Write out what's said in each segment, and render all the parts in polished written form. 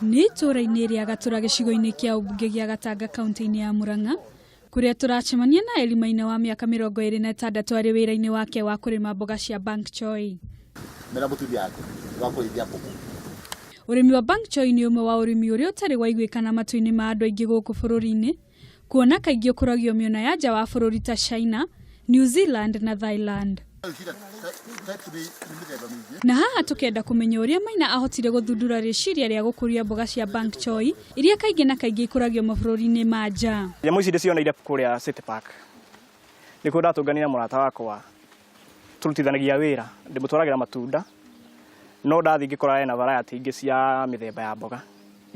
Nĩ ituura-ini ria Gatura gicigo-ini kia umbunge gia Gatanga kaunti-ini ya Murang'a, kuria turacemania na Eli Maina wa miaka 26 ari wira-ini wake wa kurima mboga cia Pakchoi. Urimi wa Pakchoi ni umwe wa urimi uria utari waiguikana matu-ini ma andu aingi guku bururi-ini, kuona kaingĩ Ikuragio miona ya nja wa bururi ta China, New Zealand na Thailand. Na haha tukenda kumenya uria Maina ahotire guthundura riciria ria gukuria mboga cia Pakchoi iria kaingĩ na kaingĩ ikuragio mabũrũri-inĩ ma nja. Nyamũ ici ndĩcioneire kuria City Park. Nĩkuo ndatunganire mũrata wakwa turutithanagia wĩra, ndĩmũtwaragira matunda. No ndathi ngĩkora ena variety ingĩ cia mĩthemba ya mboga.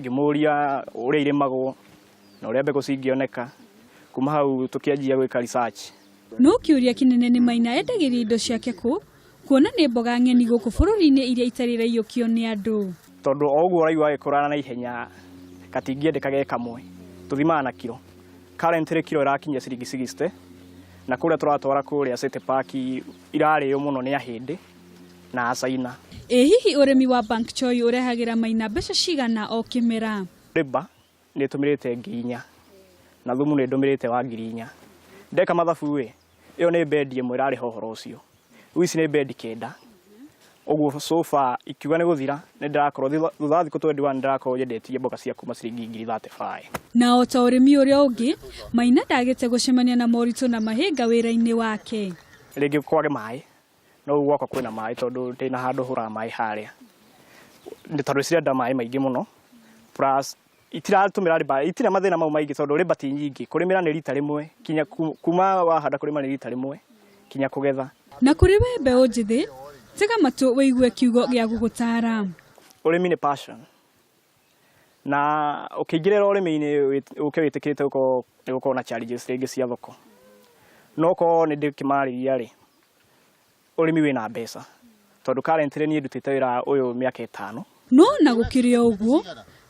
Ngĩmũria ũrĩa irimagwo na ũrĩa mbegũ cingĩoneka. Kuma hau tukianjia gwĩka research. No kiuria kinene ni Maina endagiria indo ciake ku, kuona nĩ mboga ng'eni guku bũrũri-inĩ iria itarĩ raiyũkio nĩ andũ. Tondũ o ũguo ũraigua agĩkũrana na ihenya katingĩendekaga kamwe. Tuthimaga na kilo. Currently kilo irakinyia ciringi 60 na kũrĩa tũratwara kũrĩa City Park irarĩo mũno nĩ ahĩndĩ na China. Hihi ũrĩmi wa Pakchoi ũrehagira Maina mbeca cigana o kĩmera? Rĩmba nĩ tũmĩrĩte 4,000 na thumu nĩ ndũmĩrĩte wa 4,000. Ndeka mathabu ĩyo nĩ bendi ĩmwe ĩrarĩ ũhoro ũcio. Rĩu ici nĩ bendi 9. Ũguo sofa ikiuga nĩ gũthira nĩ ndĩrakorwo thutha thikũ 21 ndĩrakorwo nyendetie mboga cia kuma ciringi 35. Na o ta ũrĩmi ũrĩa ũngĩ, Maina ndagĩte gũcemania na moritũ na mahĩnga wĩra-inĩ wake. Rĩngĩ kwage maĩ, no gwakwa kwĩna maĩ tondũ ndĩna handũ hũraga maĩ harĩa. Nĩ tondũ cirenda maĩ maingĩ mũno. Plus itiratũmĩra riba, itirĩ mathĩna mau maingĩ tondũ riba ti nyingĩ. Kũrĩmĩra nĩ rita rĩmwe, kinya kuma wahanda kũrĩma nĩ rita rĩmwe, kinya kũgetha. Na kũrĩ we mbeũ njĩthĩ, tega matũ wĩigue kiugo gĩa gũgũtara. Ũrĩmi nĩ passion. Na ũkĩingĩrĩra ũrĩmi-inĩ ũke wĩtĩkĩrĩte gũkorwo na challenges rĩngĩ cia thoko. No ko nĩ ndĩkĩmarĩria rĩ, ũrĩmi wĩna mbeca. Tondũ currently niĩ ndutĩte wĩra ũyũ mĩaka 5. No na gũkĩrĩ ũguo,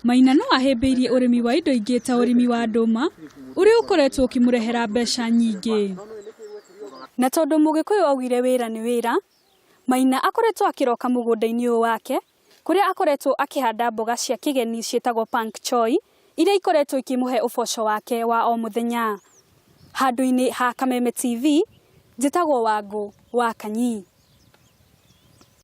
Maina no ahĩmbĩirie ũrĩmi wa indo ingĩ ta ũrĩmi wa ndũma, ũrĩa ũkoretwo ũkĩmũrehera mbeca nyingĩ. Na tondũ Mũgĩkũyũ augire wĩra nĩ wĩra, Maina akoretwo akĩroka mũgũnda-inĩ ũyũ wake, kũrĩa akoretwo akĩhanda mboga cia kĩgeni ciĩtagwo Pakchoi, iria ikoretwo ikĩmũhe ũboco wake wa o mũthenya. Handũ-inĩ ha Kameme TV, njĩtagwo Wangu Wakanyi.